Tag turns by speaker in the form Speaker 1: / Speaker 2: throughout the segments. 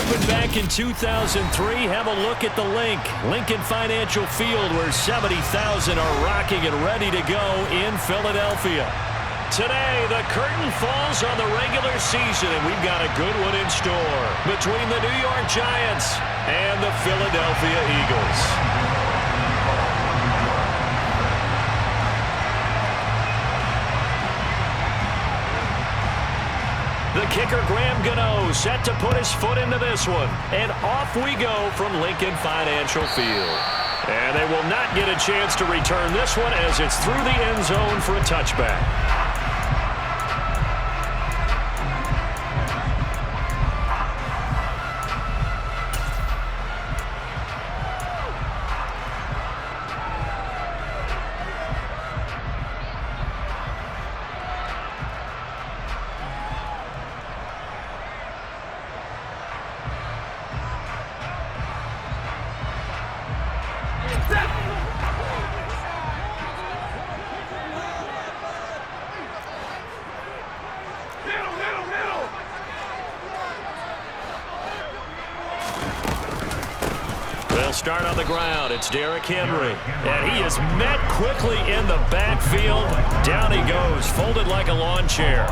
Speaker 1: opened back in 2003. Have a look at the link. Lincoln Financial Field, where 70,000 are rocking and ready to go in Philadelphia. Today, the curtain falls on the regular season, and we've got a good one in store between the New York Giants and the Philadelphia Eagles. The kicker, Graham Gano, set to put his foot into this one. And off we go from Lincoln Financial Field. And they will not get a chance to return this one as it's through the end zone for a touchback. They'll start on the ground. It's Derrick Henry. And he is met quickly in the backfield. Down he goes, folded like a lawn chair.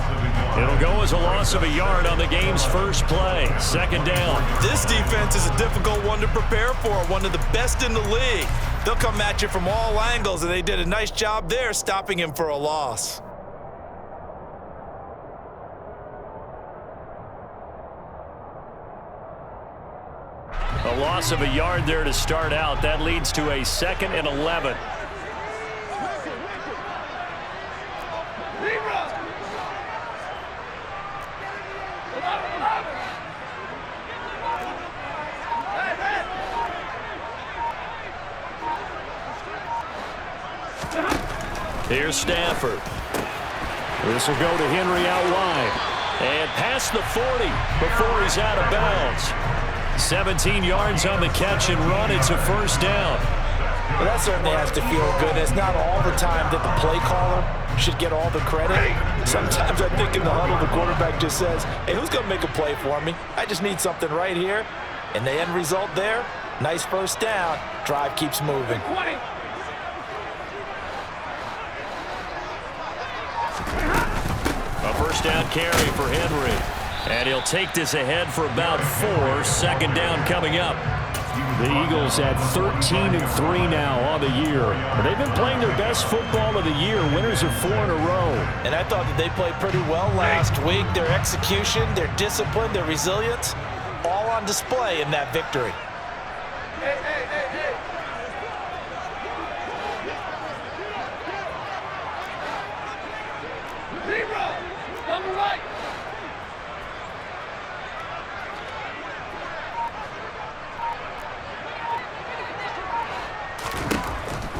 Speaker 1: It'll go as a loss of a yard on the game's first play. Second down.
Speaker 2: This defense is a difficult one to prepare for, one of the best in the league. They'll come at you from all angles, and they did a nice job there stopping him for a loss.
Speaker 1: A loss of a yard there to start out. That leads to a 2nd and 11. Here's Stafford. This will go to Henry out wide. And past the 40 before he's out of bounds. 17 yards on the catch and run. It's a first down.
Speaker 3: Well, that certainly has to feel good. It's not all the time that the play caller should get all the credit. Sometimes I think in the huddle, the quarterback just says, hey, who's going to make a play for me? I just need something right here. And the end result there, nice first down. Drive keeps moving.
Speaker 1: A first down carry for Henry. And he'll take this ahead for about 4. Second down coming up. The Eagles at 13-3 now on the year. They've been playing their best football of the year. Winners of 4 in a row.
Speaker 3: And I thought that they played pretty well last week. Their execution, their discipline, their resilience, all on display in that victory.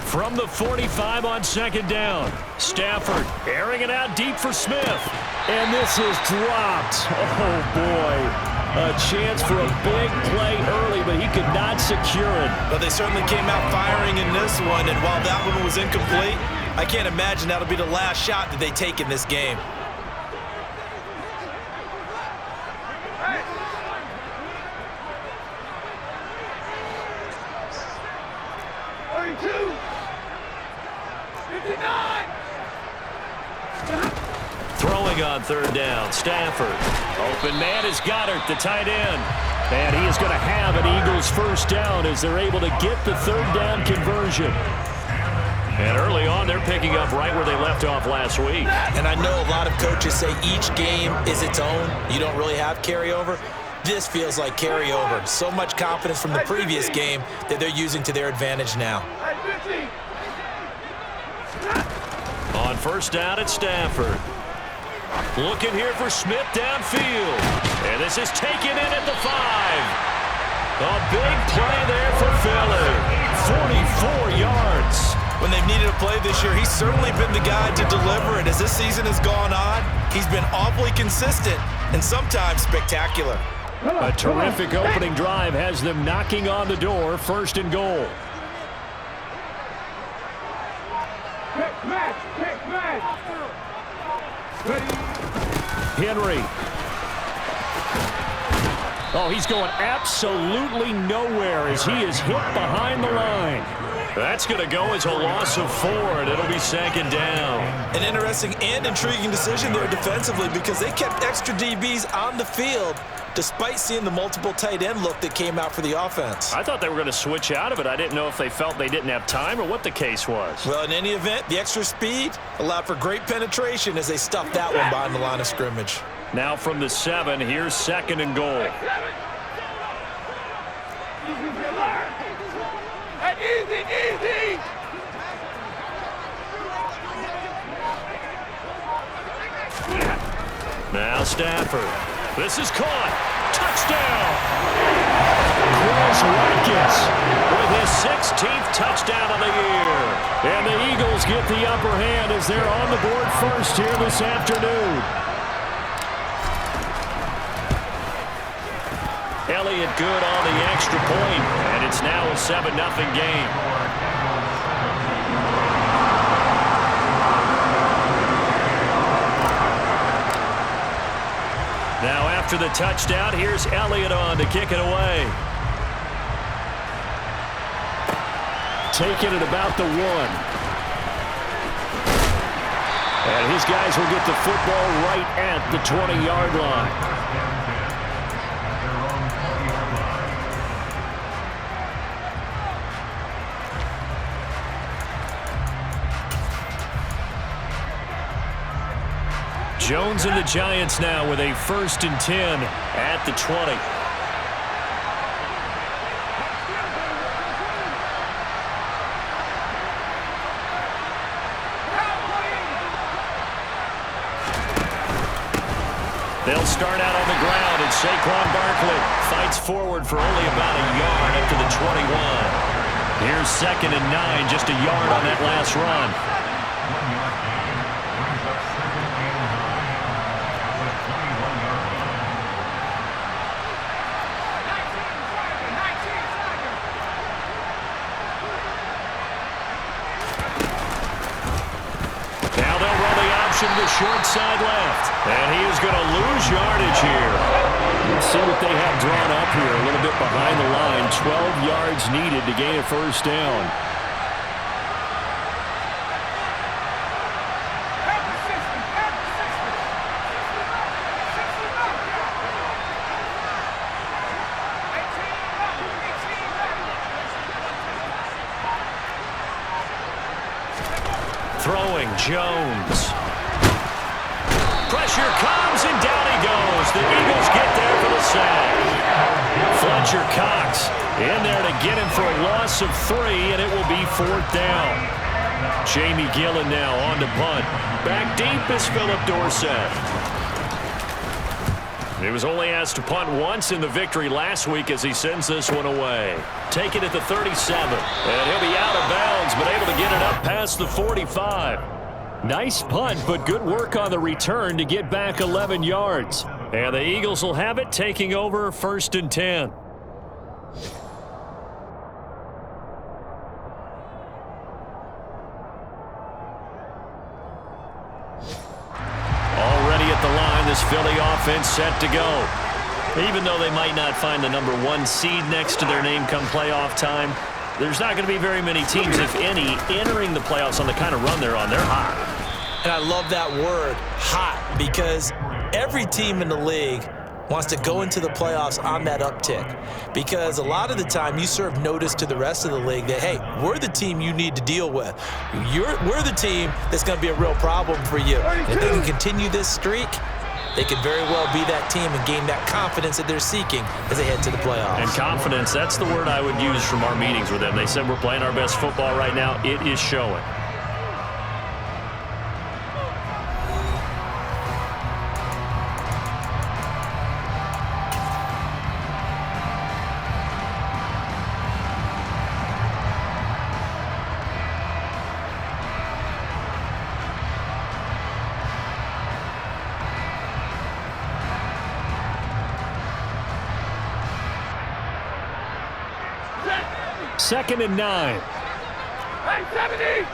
Speaker 1: From the 45 on second down. Stafford airing it out deep for Smith. And this is dropped. Oh, boy. A chance for a big play early, but he could not secure it.
Speaker 2: But they certainly came out firing in this one, and while that one was incomplete, I can't imagine that'll be the last shot that they take in this game.
Speaker 1: Throwing on third down, Stafford. Open man is Goddard, the tight end. And he is going to have an Eagles first down as they're able to get the third down conversion. And early on, they're picking up right where they left off last week.
Speaker 2: And I know a lot of coaches say each game is its own. You don't really have carryover. This feels like carryover. So much confidence from the previous game that they're using to their advantage now.
Speaker 1: On first down, it's Stafford. Looking here for Smith downfield. And this is taken in at the 5. A big play there for Philly. 44 yards.
Speaker 2: When they've needed a play this year, he's certainly been the guy to deliver it. As this season has gone on, he's been awfully consistent and sometimes spectacular.
Speaker 1: A terrific opening drive has them knocking on the door. First and goal. Henry. Oh, he's going absolutely nowhere as he is hit behind the line. That's going to go as a loss of 4, and it'll be 2nd down.
Speaker 2: An interesting and intriguing decision there defensively because they kept extra DBs on the field despite seeing the multiple tight end look that came out for the offense.
Speaker 1: I thought they were going to switch out of it. I didn't know if they felt they didn't have time or what the case was.
Speaker 2: Well, in any event, the extra speed allowed for great penetration as they stuffed that one behind the line of scrimmage.
Speaker 1: Now from the 7, here's 2nd and goal.
Speaker 4: Easy.
Speaker 1: Now Stafford. This is caught. Touchdown. Chris Watkins with his 16th touchdown of the year. And the Eagles get the upper hand as they're on the board first here this afternoon. Elliott good on the extra point, and it's now a 7-0 game. Now after the touchdown, here's Elliott on to kick it away. Taking it about the 1. And his guys will get the football right at the 20-yard line. Jones and the Giants now with a 1st and 10 at the 20. They'll start out on the ground, and Saquon Barkley fights forward for only about a yard up to the 21. Here's 2nd and 9, just a yard on that last run. The short side left, and he is going to lose yardage here. Let's see what they have drawn up here. A little bit behind the line. 12 yards needed to gain a 1st down. Throwing Jones. Pressure comes, and down he goes. The Eagles get there for the sack. Fletcher Cox in there to get him for a loss of 3, and it will be 4th down. Jamie Gillen now on to punt. Back deep is Philip Dorsett. He was only asked to punt once in the victory last week as he sends this one away. Taken at the 37, and he'll be out of bounds, but able to get it up past the 45. Nice punt, but good work on the return to get back 11 yards. And the Eagles will have it, taking over 1st and 10. Already at the line, this Philly offense set to go. Even though they might not find the number 1 seed next to their name come playoff time, there's not going to be very many teams, if any, entering the playoffs on the kind of run they're on. They're hot.
Speaker 2: And I love that word, hot, because every team in the league wants to go into the playoffs on that uptick. Because a lot of the time you serve notice to the rest of the league that, hey, we're the team you need to deal with. We're the team that's going to be a real problem for you. And if they can continue this streak, they could very well be that team and gain that confidence that they're seeking as they head to the playoffs.
Speaker 1: And confidence, that's the word I would use from our meetings with them. They said we're playing our best football right now. It is showing. Second and 9.
Speaker 4: Hey, 70! Hey.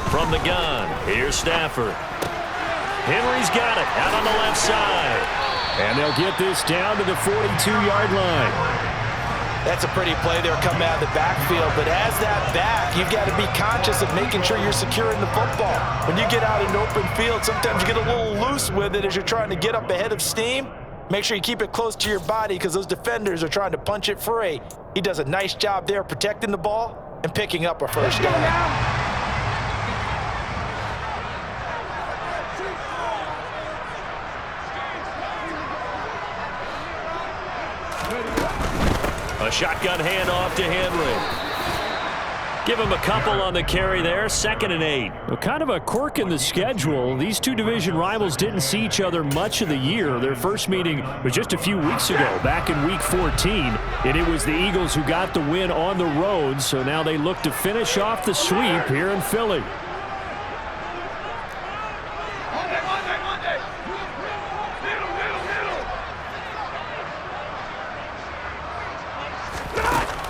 Speaker 1: From the gun, here's Stafford. Henry's got it out on the left side. And they'll get this down to the 42-yard line.
Speaker 3: That's a pretty play there coming out of the backfield, but as that back, you've got to be conscious of making sure you're securing the football. When you get out in open field, sometimes you get a little loose with it as you're trying to get up ahead of steam. Make sure you keep it close to your body because those defenders are trying to punch it free. He does a nice job there protecting the ball and picking up a first down.
Speaker 1: A shotgun handoff to Henry. Give him a couple on the carry there. 2nd and 8. Well, kind of a quirk in the schedule. These two division rivals didn't see each other much of the year. Their first meeting was just a few weeks ago, back in Week 14. And it was the Eagles who got the win on the road. So now they look to finish off the sweep here in Philly.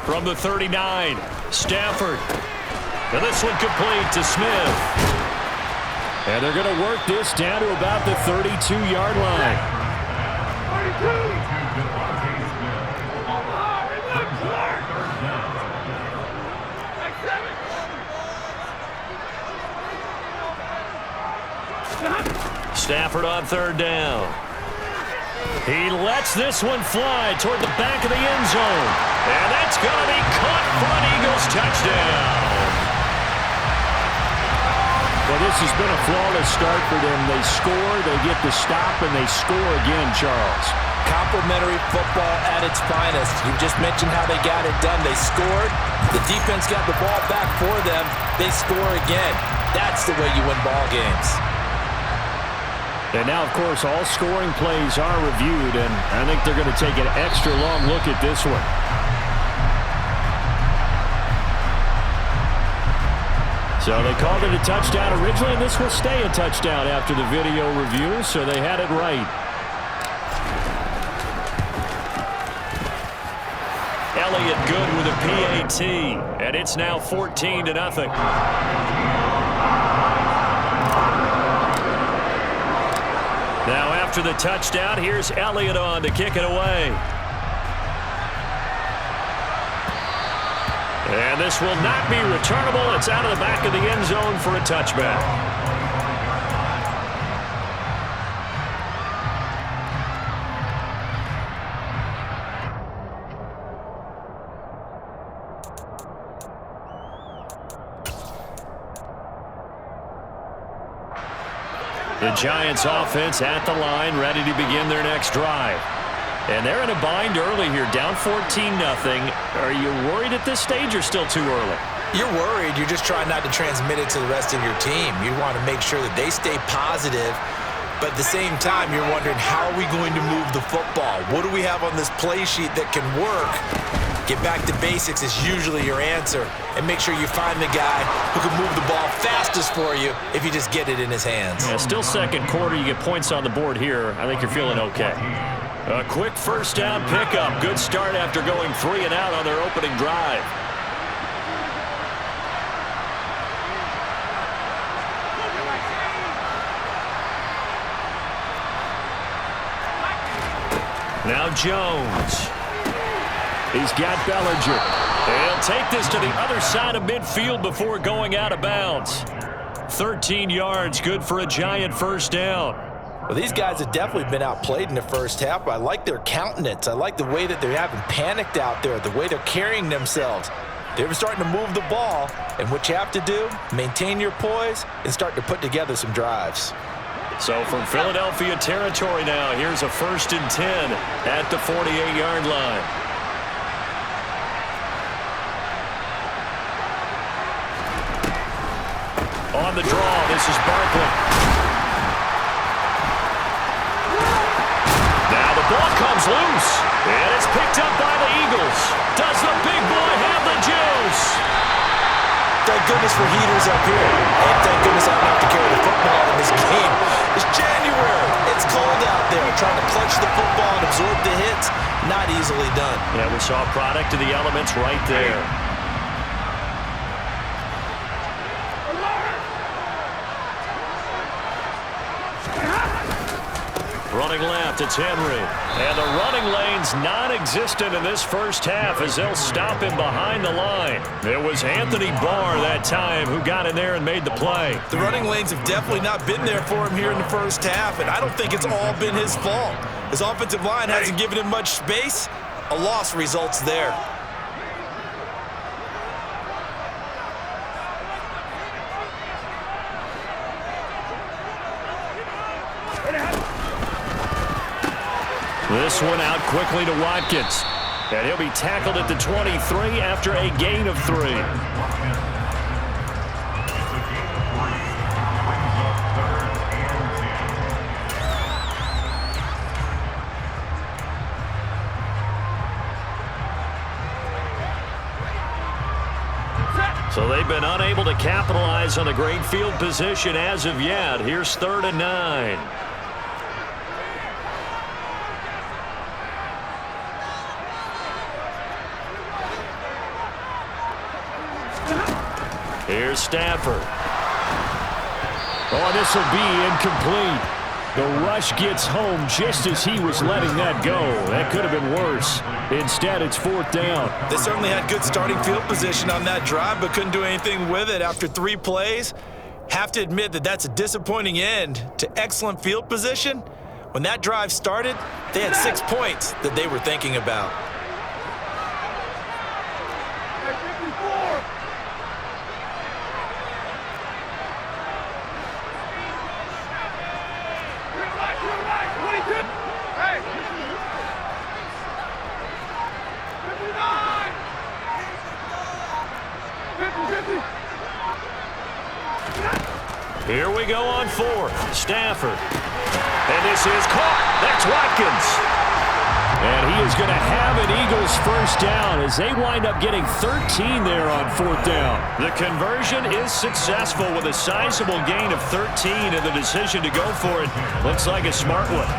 Speaker 1: From the 39, Stafford. And this one complete to Smith. And they're going to work this down to about the 32-yard line. 32. Stafford on 3rd down. He lets this one fly toward the back of the end zone. And that's going to be caught for an Eagles touchdown. Well, this has been a flawless start for them. They score, they get the stop, and they score again, Charles.
Speaker 3: Complimentary football at its finest. You just mentioned how they got it done. They scored. The defense got the ball back for them. They score again. That's the way you win ball games.
Speaker 1: And now, of course, all scoring plays are reviewed, and I think they're going to take an extra long look at this one. So they called it a touchdown originally, and this will stay a touchdown after the video review, so they had it right. Elliott good with a PAT, and it's now 14-0. Now after the touchdown, here's Elliott on to kick it away. And this will not be returnable. It's out of the back of the end zone for a touchback. The Giants offense at the line, ready to begin their next drive. And they're in a bind early here, down 14-0. Are you worried at this stage or still too early?
Speaker 2: You're worried. You're just trying not to transmit it to the rest of your team. You want to make sure that they stay positive. But at the same time, you're wondering, how are we going to move the football? What do we have on this play sheet that can work? Get back to basics is usually your answer. And make sure you find the guy who can move the ball fastest for you if you just get it in his hands.
Speaker 1: Yeah, still second quarter. You get points on the board here. I think you're feeling okay. A quick first down pickup. Good start after going 3 and out on their opening drive. Now Jones. He's got Bellinger. He'll take this to the other side of midfield before going out of bounds. 13 yards, good for a Giant first down.
Speaker 3: Well, these guys have definitely been outplayed in the first half, but I like their countenance. I like the way that they haven't panicked out there, the way they're carrying themselves. They're starting to move the ball, and what you have to do, maintain your poise and start to put together some drives.
Speaker 1: So from Philadelphia territory now, here's a 1st and 10 at the 48-yard line. On the draw, this is Barkley. Ball comes loose, and it's picked up by the Eagles. Does the big boy have the juice?
Speaker 2: Thank goodness for heaters up here. And thank goodness I don't have to carry the football in this game. It's January. It's cold out there. Trying to clutch the football and absorb the hits, not easily done.
Speaker 1: Yeah, we saw a product of the elements right there. Running left, it's Henry. And the running lane's non-existent in this first half as they'll stop him behind the line. It was Anthony Barr that time who got in there and made the play.
Speaker 2: The running lanes have definitely not been there for him here in the first half, and I don't think it's all been his fault. His offensive line hasn't given him much space. A loss results there.
Speaker 1: This one out quickly to Watkins. And he'll be tackled at the 23 after a gain of 3. So they've been unable to capitalize on a great field position as of yet. Here's 3rd and 9. Here's Stafford. Oh, this will be incomplete. The rush gets home just as he was letting that go. That could have been worse. Instead, it's 4th down.
Speaker 2: They certainly had good starting field position on that drive, but couldn't do anything with it after 3 plays. Have to admit that that's a disappointing end to excellent field position. When that drive started, they had 6 points that they were thinking about.
Speaker 1: Here we go on 4th. Stafford. And this is caught. That's Watkins. And he is going to have an Eagles first down as they wind up getting 13 there on 4th down. The conversion is successful with a sizable gain of 13, and the decision to go for it looks like a smart one.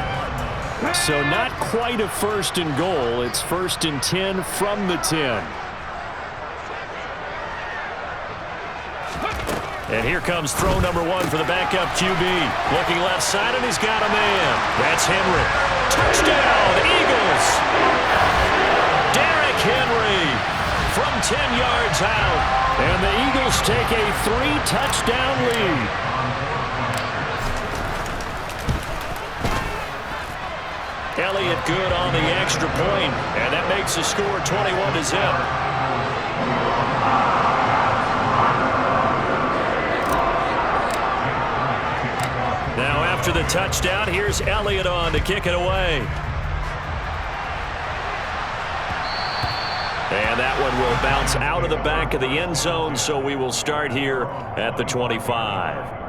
Speaker 1: So not quite a 1st and goal. It's 1st and 10 from the 10. And here comes throw number 1 for the backup QB. Looking left side, and he's got a man. That's Henry. Touchdown, Eagles! Derrick Henry from 10 yards out. And the Eagles take a 3-touchdown lead. Elliott good on the extra point, and that makes the score 21-0. Now after the touchdown, here's Elliott on to kick it away. And that one will bounce out of the back of the end zone, so we will start here at the 25.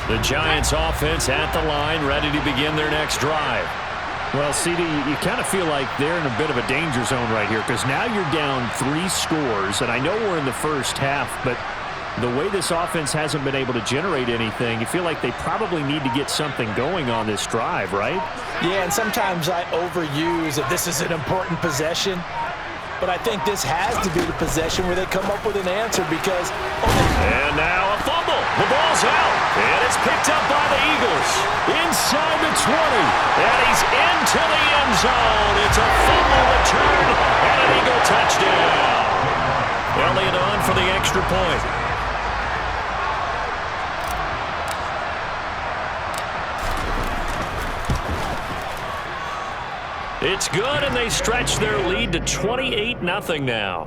Speaker 1: The Giants offense at the line, ready to begin their next drive.
Speaker 5: Well, CD, you kind of feel like they're in a bit of a danger zone right here because now you're down 3 scores, and I know we're in the first half, but the way this offense hasn't been able to generate anything, you feel like they probably need to get something going on this drive, right?
Speaker 3: Yeah, and sometimes I overuse that this is an important possession, but I think this has to be the possession where they come up with an answer because...
Speaker 1: And now a fumble. The ball's out. And it's picked up by the Eagles. Inside the 20. And he's into the end zone. It's a fumble return and an Eagle touchdown. Elliott on for the extra point. It's good, and they stretch their lead to 28-0 now.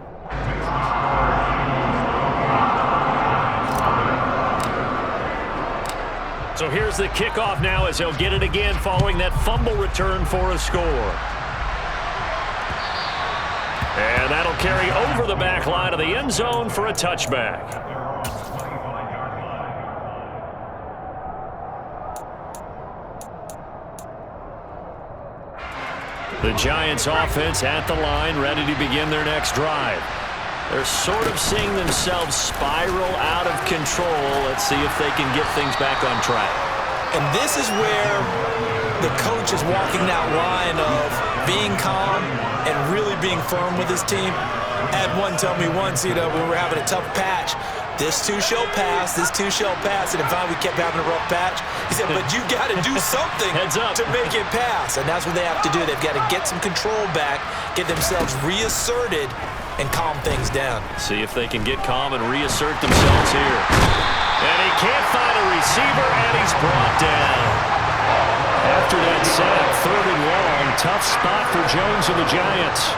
Speaker 1: So here's the kickoff now as they'll get it again following that fumble return for a score. And that'll carry over the back line of the end zone for a touchback. The Giants offense at the line, ready to begin their next drive. They're sort of seeing themselves spiral out of control. Let's see if they can get things back on track.
Speaker 2: And this is where the coach is walking that line of being calm and really being firm with his team. I had one tell me once, when we were having a tough patch, this too shall pass, this too shall pass. And finally we kept having a rough patch. He said, but you got to do something to make it pass. And that's what they have to do. They've got to get some control back, get themselves reasserted, and calm things down.
Speaker 1: See if they can get calm and reassert themselves here. And he can't find a receiver, and he's brought down.
Speaker 5: After that sack, 3rd and long, tough spot for Jones and the Giants.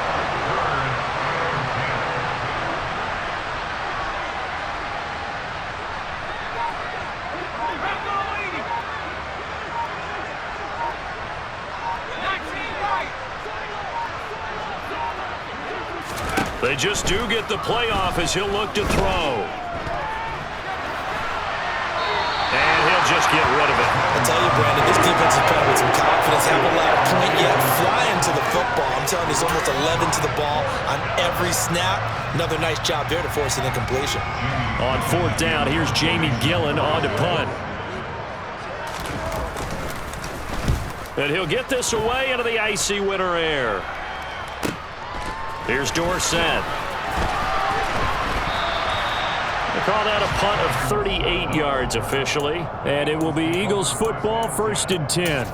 Speaker 1: They just do get the playoff as he'll look to throw. And he'll just get rid of it.
Speaker 2: I'll tell you, Brandon, this defense is playing with some confidence. Haven't allowed a point yet. Flying to the football. I'm telling you, he's almost 11 to the ball on every snap. Another nice job there to force an incompletion.
Speaker 1: On 4th down, here's Jamie Gillen on to punt. And he'll get this away into the icy winter air. Here's Dorsett. They call that a punt of 38 yards officially.
Speaker 5: And it will be Eagles football, 1st and 10.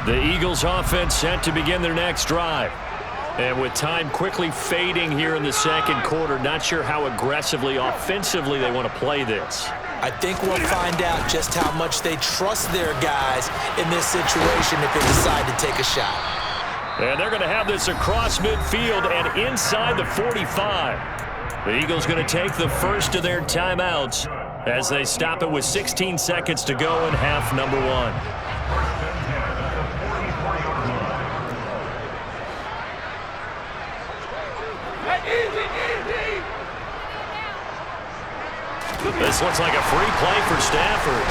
Speaker 1: The Eagles offense set to begin their next drive. And with time quickly fading here in the 2nd quarter, not sure how aggressively, offensively they want to play this.
Speaker 2: I think we'll find out just how much they trust their guys in this situation if they decide to take a shot.
Speaker 1: And they're going to have this across midfield and inside the 45. The Eagles going to take the first of their timeouts as they stop it with 16 seconds to go in half number 1. This looks like a free play for Stafford.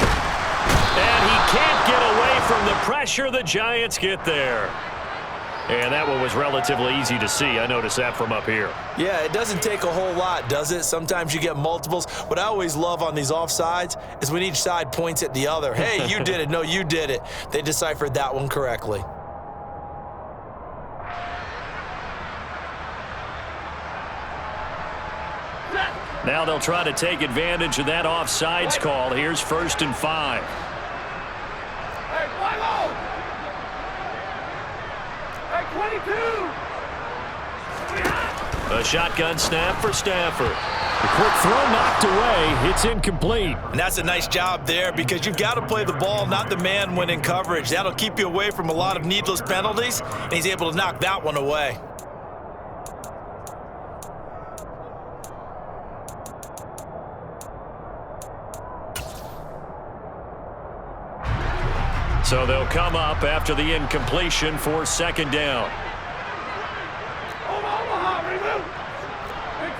Speaker 1: And he can't get away from the pressure. The Giants get there. And that one was relatively easy to see. I noticed that from up here.
Speaker 2: Yeah, it doesn't take a whole lot, does it? Sometimes you get multiples. What I always love on these offsides is when each side points at the other. Hey, you did it. No, you did it. They deciphered that one correctly.
Speaker 1: Now they'll try to take advantage of that offsides call. Here's 1st and 5.
Speaker 4: Hey, Milo! Hey, 22!
Speaker 1: A shotgun snap for Stafford.
Speaker 5: The quick throw knocked away. It's incomplete.
Speaker 2: And that's a nice job there because you've got to play the ball, not the man when in coverage. That'll keep you away from a lot of needless penalties, and he's able to knock that one away.
Speaker 1: So they'll come up after the incompletion for 2nd down.
Speaker 4: Omaha, reboot! Hey,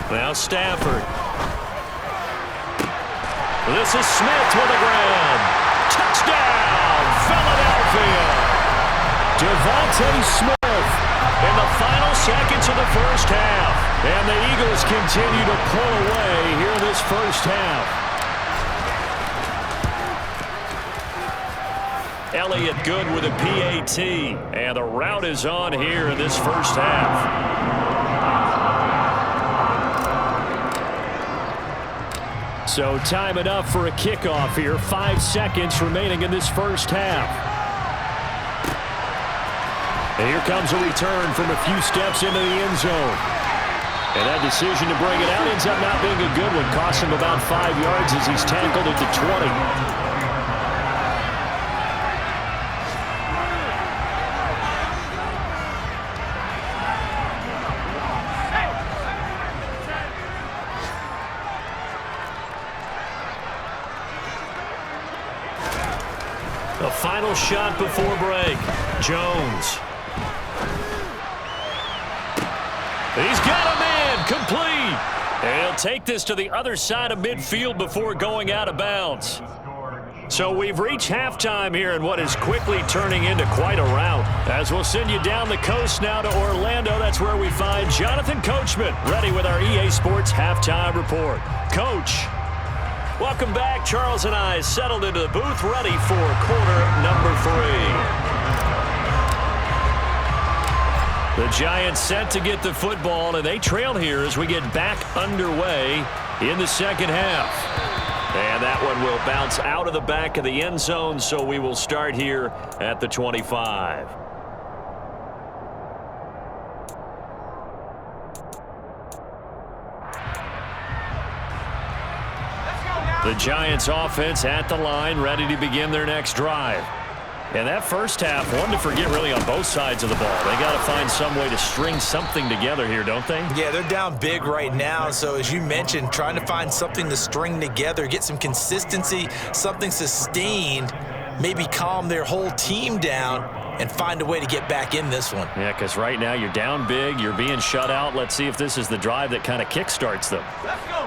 Speaker 4: 20!
Speaker 1: Now Stafford. This is Smith with a grab. Touchdown, Philadelphia.
Speaker 5: Devontae Smith.
Speaker 1: In the final seconds of the first half. And the Eagles continue to pull away here in this first half. Elliott good with a PAT. And the route is on here in this first half.
Speaker 5: So time enough for a kickoff here. 5 seconds remaining in this first half. And here comes a return from a few steps into the end zone. And that decision to bring it out ends up not being a good one. Costs him about 5 yards as he's tackled at the 20. The final shot before break. Jones.
Speaker 1: He's got a man complete. And he'll take this to the other side of midfield before going out of bounds. So we've reached halftime here in what is quickly turning into quite a rout. As we'll send you down the coast now to Orlando, that's where we find Jonathan Coachman, ready with our EA Sports Halftime Report. Coach, welcome back. Charles and I settled into the booth, ready for quarter number 3. The Giants set to get the football, and they trail here as we get back underway in the second half. And that one will bounce out of the back of the end zone, so we will start here at the 25. The Giants offense at the line, ready to begin their next drive. And that first half, one to forget really on both sides of the ball. They got to find some way to string something together here, don't they?
Speaker 2: Yeah, they're down big right now. So as you mentioned, trying to find something to string together, get some consistency, something sustained, maybe calm their whole team down and find a way to get back in this one.
Speaker 1: Yeah, because right now you're down big, you're being shut out. Let's see if this is the drive that kind of kickstarts them.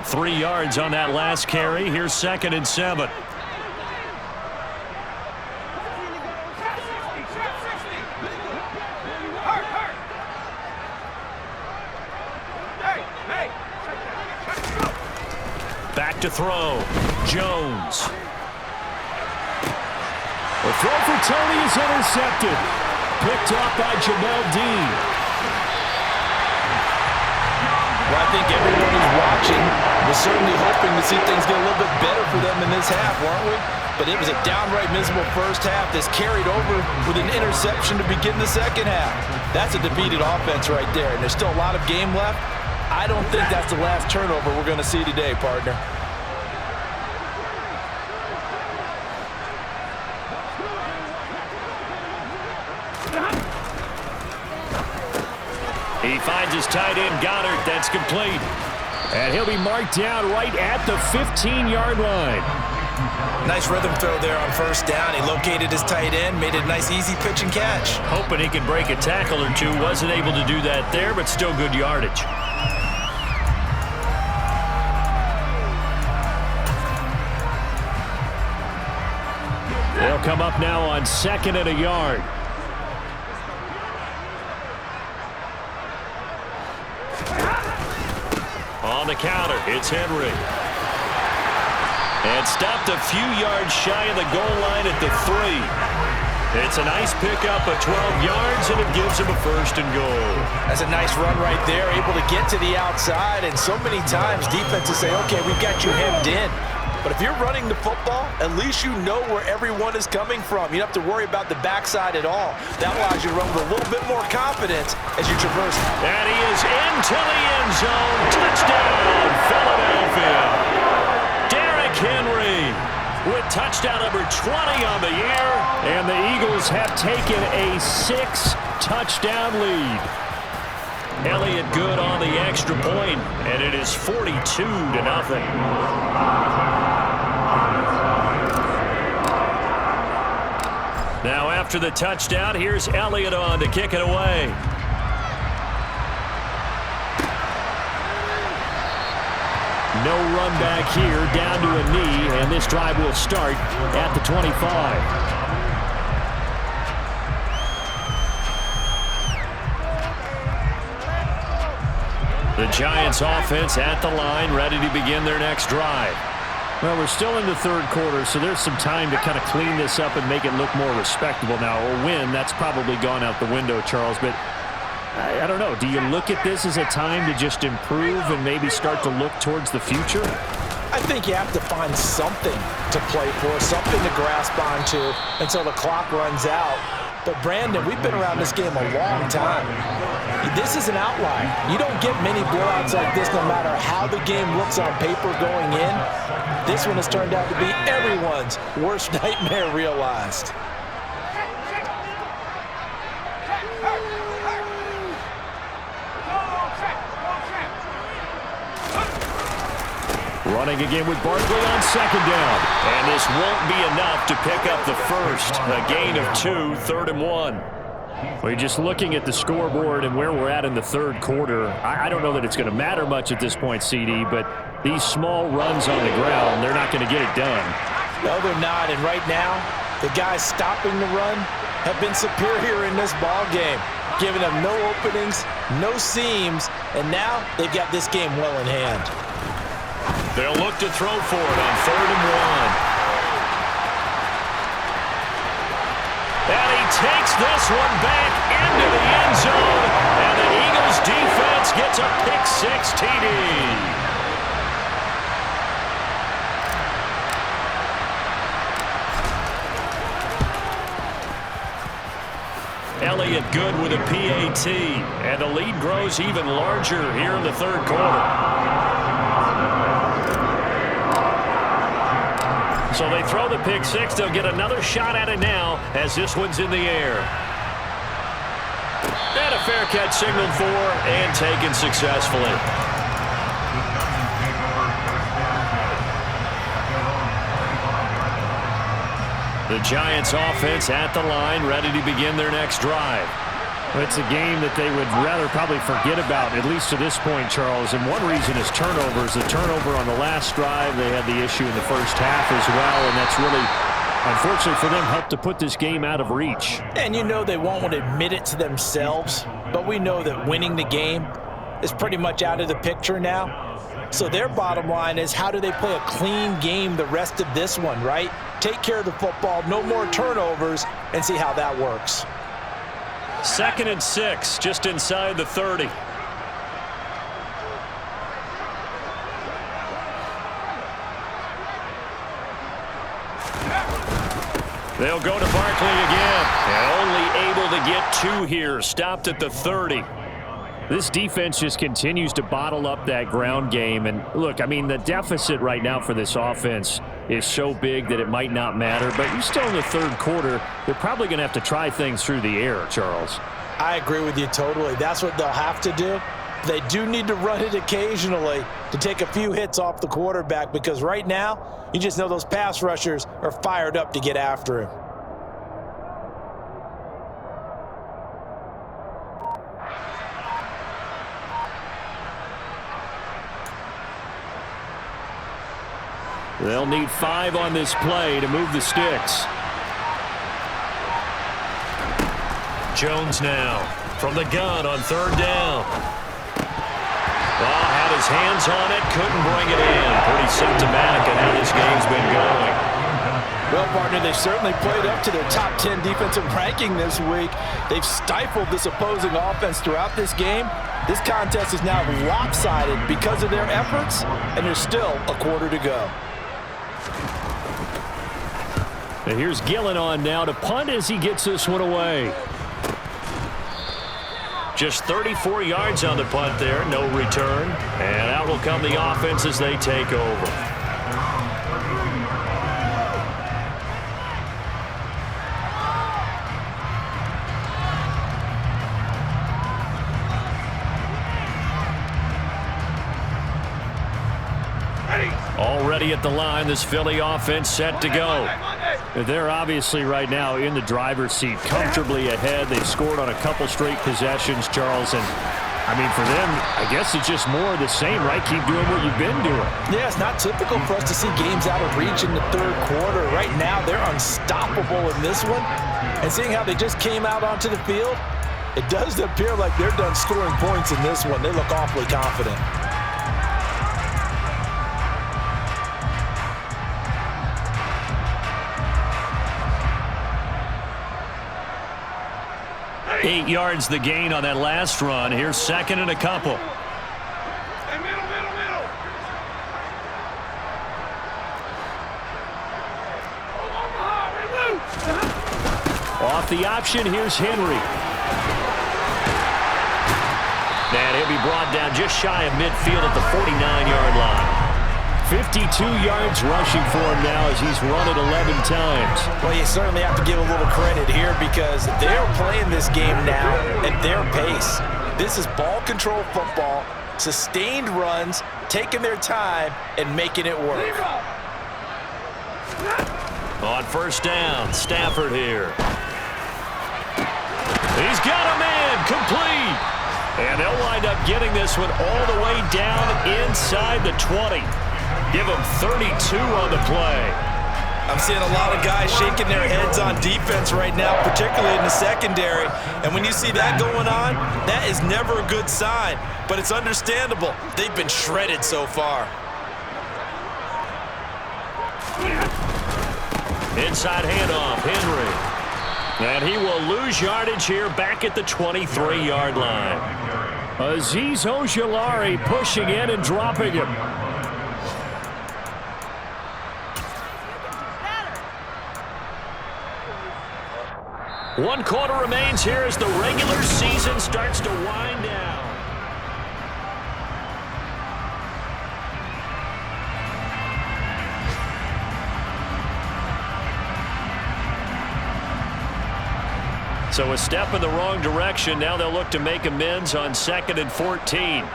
Speaker 1: 3 yards on that last carry. Here's 2nd and 7. Back to throw. Jones.
Speaker 5: The throw for Tony is intercepted. Picked up by Jamel Dean.
Speaker 3: Well, I think everyone is watching. We're certainly hoping to see things get a little bit better for them in this half, weren't we? But it was a downright miserable first half that's carried over with an interception to begin the second half. That's a defeated offense right there, and there's still a lot of game left. I don't think that's the last turnover we're going to see today, partner.
Speaker 1: He finds his tight end, Goddard. That's complete.
Speaker 5: And he'll be marked down right at the 15-yard line.
Speaker 2: Nice rhythm throw there on first down. He located his tight end, made it a nice easy pitch and catch.
Speaker 1: Hoping he can break a tackle or two. Wasn't able to do that there, but still good yardage.
Speaker 5: They'll come up now on 2nd and a yard.
Speaker 1: On the counter, it's Henry. And stopped a few yards shy of the goal line at the 3. It's a nice pickup of 12 yards, and it gives him a 1st and goal.
Speaker 3: That's a nice run right there, able to get to the outside. And so many times defenses say, okay, we've got you hemmed in. But if you're running the football, at least you know where everyone is coming from. You don't have to worry about the backside at all. That allows you to run with a little bit more confidence as you traverse.
Speaker 1: And he is into the end zone. Touchdown, Philadelphia. Derrick Henry with touchdown number 20 on the year.
Speaker 5: And the Eagles have taken a 6-touchdown lead.
Speaker 1: Elliott good on the extra point, and it is 42-0. Now after the touchdown, here's Elliott on to kick it away.
Speaker 5: No run back here, down to a knee, and this drive will start at the 25.
Speaker 1: The Giants offense at the line, ready to begin their next drive.
Speaker 5: Well, we're still in the third quarter, so there's some time to kind of clean this up and make it look more respectable. Now, a win, that's probably gone out the window, Charles, but I don't know. Do you look at this as a time to just improve and maybe start to look towards the future?
Speaker 3: I think you have to find something to play for, something to grasp onto until the clock runs out. But, Brandon, we've been around this game a long time. This is an outlier. You don't get many blowouts like this no matter how the game looks on paper going in. This one has turned out to be everyone's worst nightmare realized.
Speaker 5: Running again with Barkley on 2nd down.
Speaker 1: And this won't be enough to pick up the first. A gain of 2, 3rd and 1.
Speaker 5: Well, just looking at the scoreboard and where we're at in the third quarter, I don't know that it's going to matter much at this point, CD, but these small runs on the ground, they're not going to get it done.
Speaker 3: No, they're not. And right now, the guys stopping the run have been superior in this ball game, giving them no openings, no seams, and now they've got this game well in hand.
Speaker 1: They'll look to throw for it on 3rd and 1. And he takes this one back into the end zone, and the Eagles defense gets a pick-6 TD. Elliott good with a PAT, and the lead grows even larger here in the third quarter. So they throw the pick-6. They'll get another shot at it now as this one's in the air. And a fair catch signaled for and taken successfully. The Giants offense at the line, ready to begin their next drive.
Speaker 5: It's a game that they would rather probably forget about, at least to this point, Charles. And one reason is turnovers. The turnover on the last drive, they had the issue in the first half as well, and that's really, unfortunately for them, helped to put this game out of reach.
Speaker 3: And you know they won't want to admit it to themselves, but we know that winning the game is pretty much out of the picture now. So their bottom line is, how do they play a clean game the rest of this one, right? Take care of the football, no more turnovers, and see how that works.
Speaker 1: 2nd and 6, just inside the 30. They'll go to Barkley again, and only able to get 2 here, stopped at the 30.
Speaker 5: This defense just continues to bottle up that ground game. And look, I mean, the deficit right now for this offense is so big that it might not matter. But you're still in the third quarter. They're probably going to have to try things through the air, Charles.
Speaker 3: I agree with you totally. That's what they'll have to do. They do need to run it occasionally to take a few hits off the quarterback, because right now, you just know those pass rushers are fired up to get after him.
Speaker 5: They'll need 5 on this play to move the sticks.
Speaker 1: Jones now from the gun on 3rd down. Had his hands on it, couldn't bring it in. Pretty symptomatic of how this game's been going.
Speaker 3: Well, partner, they certainly played up to their top 10 defensive ranking this week. They've stifled this opposing offense throughout this game. This contest is now lopsided because of their efforts, and there's still a quarter to go.
Speaker 5: And here's Gillen on now to punt as he gets this one away.
Speaker 1: Just 34 yards on the punt there, no return. And out will come the offense as they take over. Already at the line, this Philly offense set to go.
Speaker 5: They're obviously right now in the driver's seat, comfortably ahead. They've scored on a couple straight possessions, Charles. And, I mean, for them, I guess it's just more of the same, right? Keep doing what you've been doing.
Speaker 3: Yeah, it's not typical for us to see games out of reach in the third quarter. Right now, they're unstoppable in this one. And seeing how they just came out onto the field, it does appear like they're done scoring points in this one. They look awfully confident.
Speaker 1: Eight yards the gain on that last run. Here's 2nd and a couple.
Speaker 4: Hey, middle.
Speaker 1: Off the option, here's Henry. And he'll be brought down just shy of midfield at the 49-yard line. 52 yards rushing for him now as he's run it 11 times.
Speaker 3: Well, you certainly have to give a little credit here because they're playing this game now at their pace. This is ball control football, sustained runs, taking their time, and making it work.
Speaker 1: On 1st down, Stafford here. He's got a man, complete. And they'll wind up getting this one all the way down inside the 20. Give them 32 on the play.
Speaker 2: I'm seeing a lot of guys shaking their heads on defense right now, particularly in the secondary. And when you see that going on, that is never a good sign. But it's understandable. They've been shredded so far.
Speaker 1: Inside handoff, Henry. And he will lose yardage here back at the 23-yard line. Azeez Ojulari pushing in and dropping him. One quarter remains here as the regular season starts to wind down. So a step in the wrong direction. Now they'll look to make amends on 2nd and 14.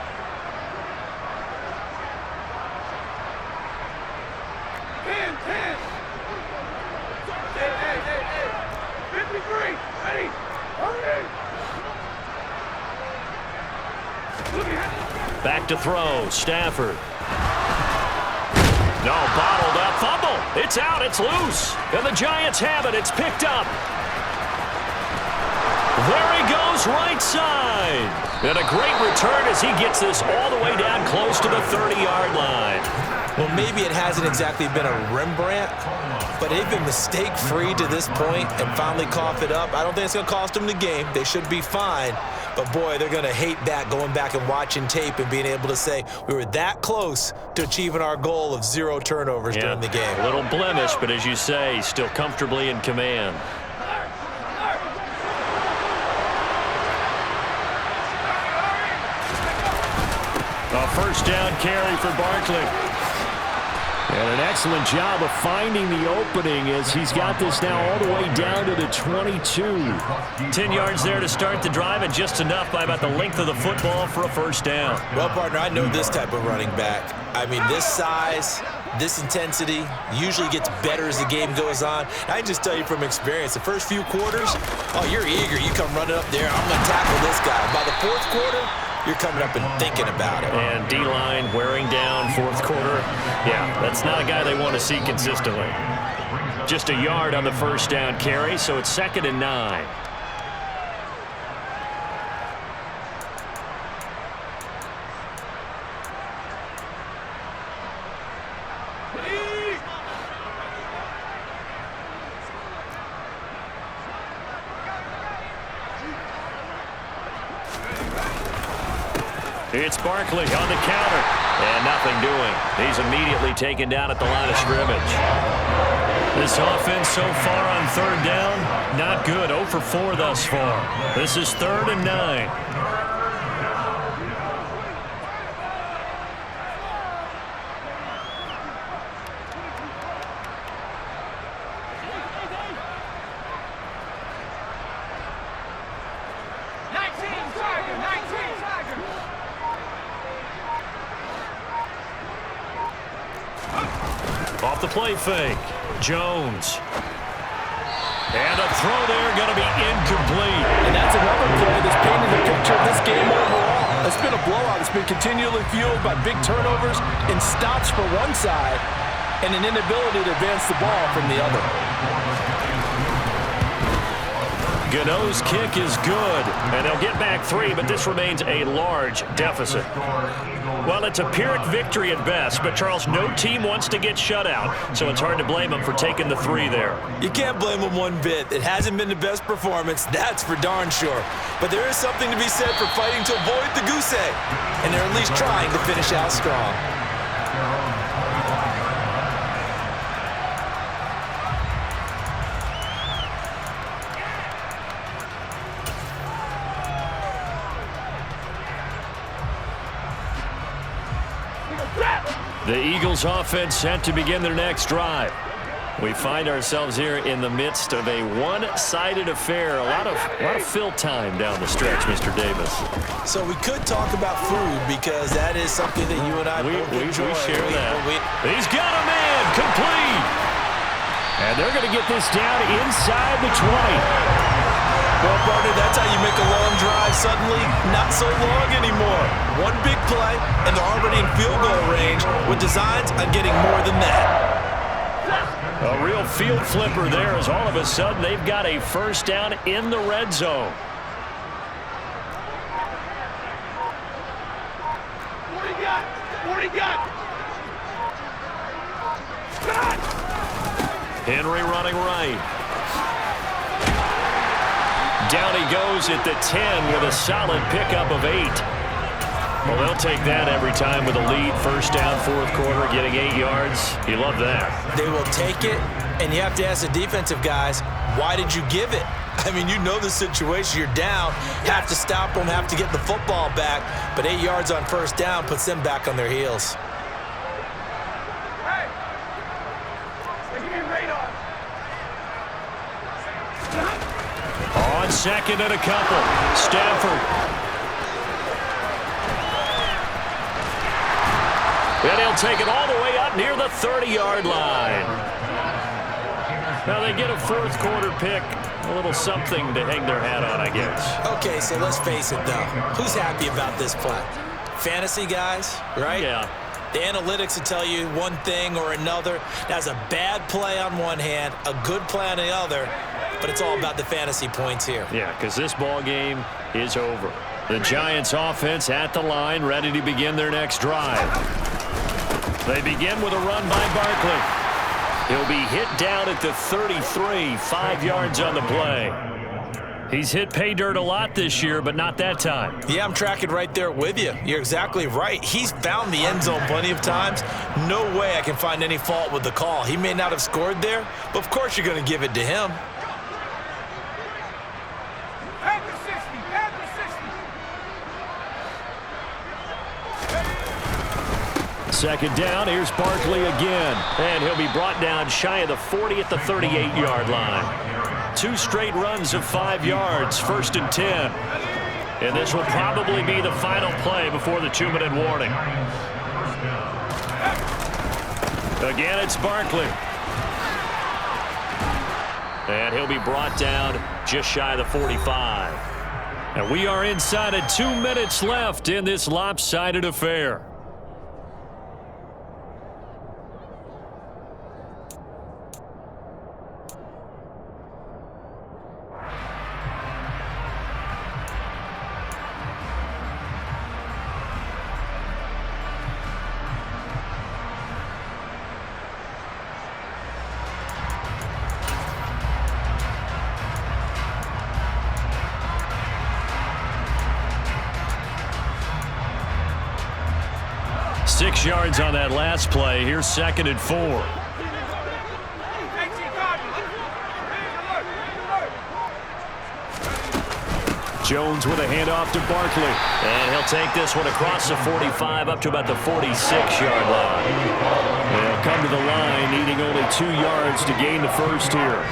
Speaker 1: Back to throw, Stafford. No, bottled up, fumble. It's out, it's loose. And the Giants have it, it's picked up. There he goes, right side. And a great return as he gets this all the way down close to the 30-yard line.
Speaker 2: Well, maybe it hasn't exactly been a Rembrandt, but they've been mistake-free to this point and finally cough it up. I don't think it's going to cost them the game. They should be fine. But, boy, they're going to hate that, going back and watching tape and being able to say we were that close to achieving our goal of 0 turnovers during the game.
Speaker 1: A little blemish, but as you say, still comfortably in command. A first down carry for Barkley. And an excellent job of finding the opening as he's got this now all the way down to the 22. 10 yards there to start the drive, and just enough by about the length of the football for a first down.
Speaker 2: Well, partner, I know this type of running back. I mean, this size, this intensity usually gets better as the game goes on. I can just tell you from experience, the first few quarters, oh, you're eager. You come running up there, I'm going to tackle this guy. By the fourth quarter, you're coming up and thinking about it.
Speaker 1: And D-line wearing down fourth quarter. Yeah, that's not a guy they want to see consistently. Just a yard on the first down carry, so it's 2nd and 9. It's Barkley on the counter. And nothing doing. He's immediately taken down at the line of scrimmage. This offense so far on 3rd down, not good. 0 for 4 thus far. This is 3rd and 9. Off the play fake. Jones. And a throw there going to be incomplete.
Speaker 3: And that's another play that's painted the picture of this game overall. It's been a blowout. It's been continually fueled by big turnovers and stops for one side and an inability to advance the ball from the other.
Speaker 1: Gano's kick is good, and they'll get back 3, but this remains a large deficit. Well, it's a Pyrrhic victory at best, but, Charles, no team wants to get shut out, so it's hard to blame them for taking the 3 there.
Speaker 2: You can't blame them one bit. It hasn't been the best performance, that's for darn sure. But there is something to be said for fighting to avoid the goose egg, and they're at least trying to finish out strong.
Speaker 1: The Eagles offense set to begin their next drive. We find ourselves here in the midst of a one-sided affair. A lot of fill time down the stretch, Mr. Davis.
Speaker 2: So we could talk about food because that is something that you and I both enjoy.
Speaker 1: We share that. He's got a man, complete. And they're going to get this down inside the 20.
Speaker 2: Well, partner, that's how you make a long drive suddenly not so long anymore. One big play, and they're already in field goal range with designs on getting more than that.
Speaker 1: A real field flipper there as all of a sudden they've got a first down in the red zone.
Speaker 4: What do you got?
Speaker 1: Henry running right. Down he goes at the 10 with a solid pickup of 8. Well, they'll take that every time with a lead. First down, fourth quarter, getting 8 yards. You love that.
Speaker 2: They will take it, and you have to ask the defensive guys, why did you give it? I mean, you know the situation. You're down, have to stop them, have to get the football back, but 8 yards on first down puts them back on their heels.
Speaker 4: Hey! Give me radar.
Speaker 1: On second and a couple. Stafford. And he'll take it all the way up near the 30-yard line. Now they get a fourth quarter pick. A little something to hang their hat on, I guess.
Speaker 2: Okay, so let's face it, though. Who's happy about this play? Fantasy guys, right?
Speaker 1: Yeah.
Speaker 2: The analytics will tell you one thing or another. That's a bad play on one hand, a good play on the other, but it's all about the fantasy points here.
Speaker 1: Yeah, because this ball game is over. The Giants offense at the line, ready to begin their next drive. They begin with a run by Barkley. He'll be hit down at the 33, 5 yards on the play. He's hit pay dirt a lot this year, but not that time.
Speaker 2: Yeah, I'm tracking right there with you. You're exactly right. He's found the end zone plenty of times. No way I can find any fault with the call. He may not have scored there, but of course you're going to give it to him.
Speaker 4: At the 60, at the 60.
Speaker 1: Second down, here's Barkley again. And he'll be brought down shy of the 40 at the 38-yard line. 2 straight runs of 5 yards, first and 10. And this will probably be the final play before the 2-minute warning. Again, it's Barkley. And he'll be brought down just shy of the 45. And we are inside of 2 minutes left in this lopsided affair. Six yards on that last play. Here's second and 4. Jones with a handoff to Barkley. And he'll take this one across the 45 up to about the 46-yard line. They'll come to the line needing only 2 yards to gain the first here.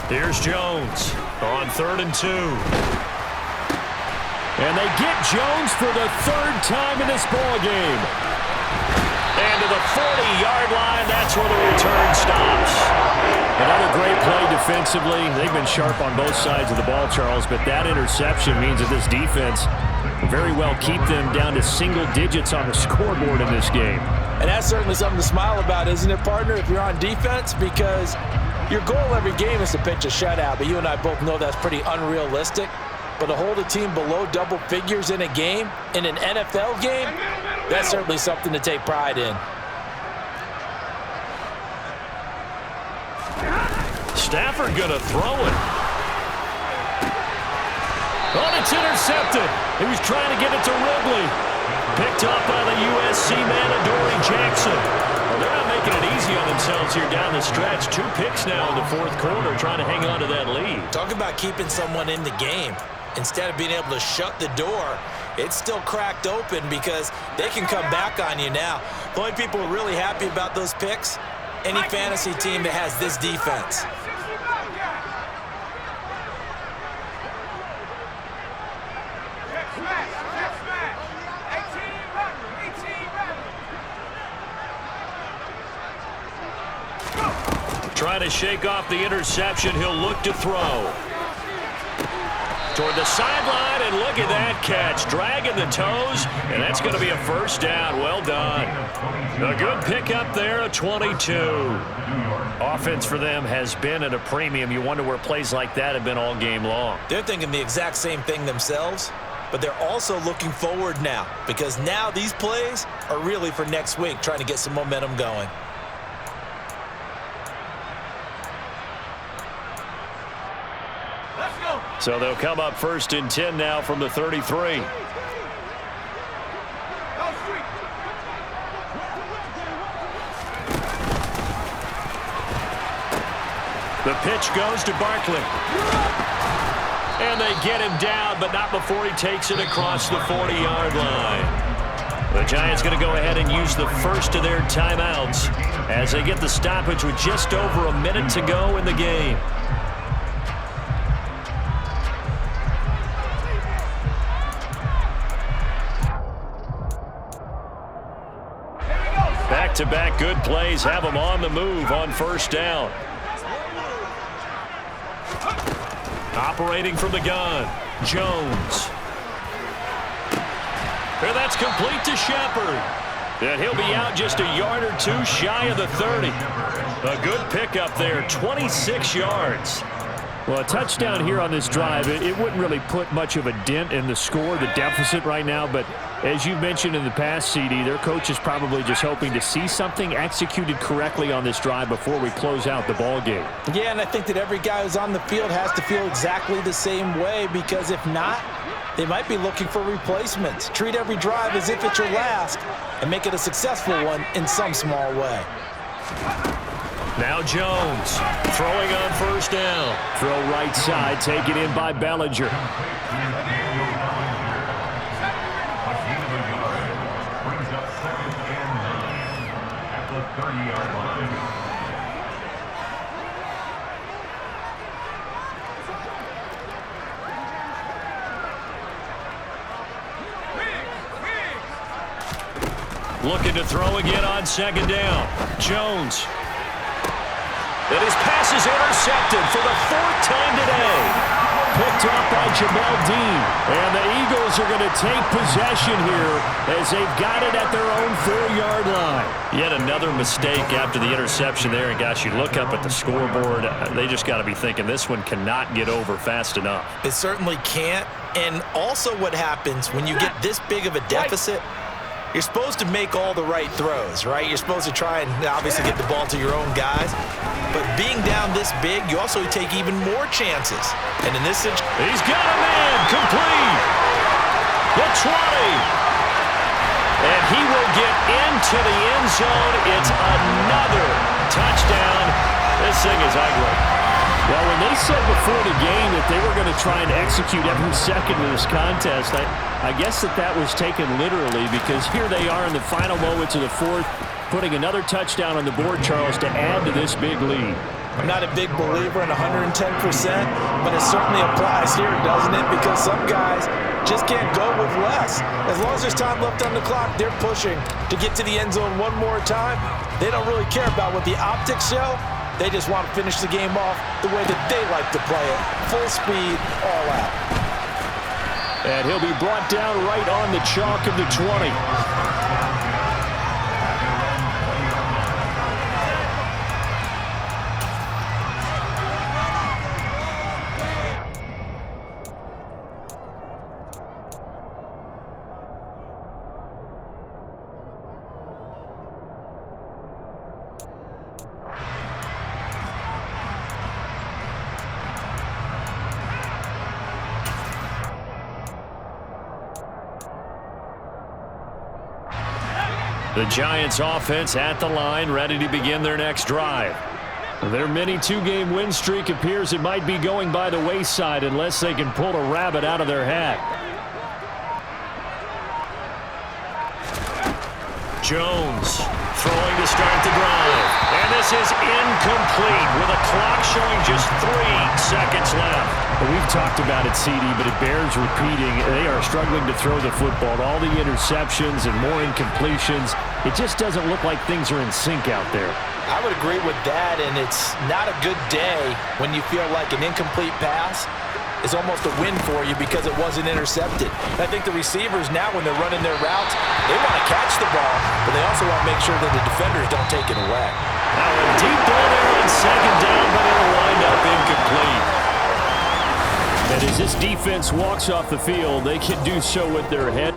Speaker 1: Here's Jones on 3rd and 2. And they get Jones for the 3rd time in this ball game. And to the 40-yard line, that's where the return stops. Another great play defensively. They've been sharp on both sides of the ball, Charles, but that interception means that this defense very well keep them down to single digits on the scoreboard in this game.
Speaker 2: And that's certainly something to smile about, isn't it, partner, if you're on defense? Because your goal every game is to pitch a shutout, but you and I both know that's pretty unrealistic. But to hold a team below double figures in a game, in an NFL game, that's certainly something to take pride in.
Speaker 1: Stafford gonna throw it. Oh, it's intercepted. He was trying to get it to Ridley. Picked up by the USC man, Adoree Jackson. Well, they're not making it easy on themselves here down the stretch. 2 picks now in the 4th quarter, trying to hang on to that lead.
Speaker 2: Talk about keeping someone in the game. Instead of being able to shut the door, it's still cracked open because they can come back on you now. The only people who are really happy about those picks, any fantasy team that has this defense.
Speaker 1: Trying to shake off the interception. He'll look to throw. Toward the sideline, and look at that catch. Dragging the toes, and that's going to be a first down. Well done. A good pickup there, a 22. Offense for them has been at a premium. You wonder where plays like that have been all game long.
Speaker 2: They're thinking the exact same thing themselves, but they're also looking forward now, because now these plays are really for next week, trying to get some momentum going.
Speaker 1: So they'll come up 1st and 10 now from the 33. The pitch goes to Barkley. And they get him down, but not before he takes it across the 40-yard line. The Giants going to go ahead and use the first of their timeouts as they get the stoppage with just over a minute to go in the game. Back-to-back good plays have them on the move on first down. Operating from the gun, Jones. And that's complete to Shepard. And he'll be out just a yard or two shy of the 30. A good pickup there, 26 yards.
Speaker 5: Well, a touchdown here on this drive, it wouldn't really put much of a dent in the score, the deficit right now. But as you mentioned in the past, CD, their coach is probably just hoping to see something executed correctly on this drive before we close out the ball game.
Speaker 3: Yeah, and I think that every guy who's on the field has to feel exactly the same way, because if not, they might be looking for replacements. Treat every drive as if it's your last and make it a successful one in some small way.
Speaker 1: Now Jones throwing on first down.
Speaker 5: Throw right side, taken in by Bellinger.
Speaker 1: Looking to throw again on second down. Jones. And his pass is intercepted for the 4th time today. Picked up by Jamel Dean. And the Eagles are going to take possession here as they've got it at their own 4-yard line. Yet another mistake after the interception there. And gosh, you look up at the scoreboard, they just got to be thinking this one cannot get over fast enough.
Speaker 2: It certainly can't. And also what happens when you get this big of a deficit, you're supposed to make all the right throws, right? You're supposed to try and obviously get the ball to your own guys. But being down this big, you also take even more chances. And in this situation,
Speaker 1: he's got a man complete. The 20. And he will get into the end zone. It's another touchdown. This thing is ugly.
Speaker 5: Well, when they said before the game that they were going to try and execute every second of this contest, I guess that was taken literally, because here they are in the final moments of the 4th, putting another touchdown on the board, Charles, to add to this big lead.
Speaker 3: I'm not a big believer in 110%, but it certainly applies here, doesn't it? Because some guys just can't go with less. As long as there's time left on the clock, they're pushing to get to the end zone one more time. They don't really care about what the optics show. They just want to finish the game off the way that they like to play it. Full speed, all out.
Speaker 5: And he'll be brought down right on the chalk of the 20.
Speaker 1: The Giants offense at the line, ready to begin their next drive. Their mini 2-game win streak appears it might be going by the wayside unless they can pull a rabbit out of their hat. Jones throwing to start the drive. And this is incomplete with a clock showing just 3 seconds left.
Speaker 5: Well, we've talked about it, CD, but it bears repeating. They are struggling to throw the football. All the interceptions and more incompletions. It just doesn't look like things are in sync out there.
Speaker 3: I would agree with that, and it's not a good day when you feel like an incomplete pass is almost a win for you because it wasn't intercepted. And I think the receivers now, when they're running their routes, they want to catch the ball, but they also want to make sure that the defenders don't take it away.
Speaker 1: Now a deep ball there on second down, but it'll wind up incomplete.
Speaker 5: And as this defense walks off the field, they can do so with their head.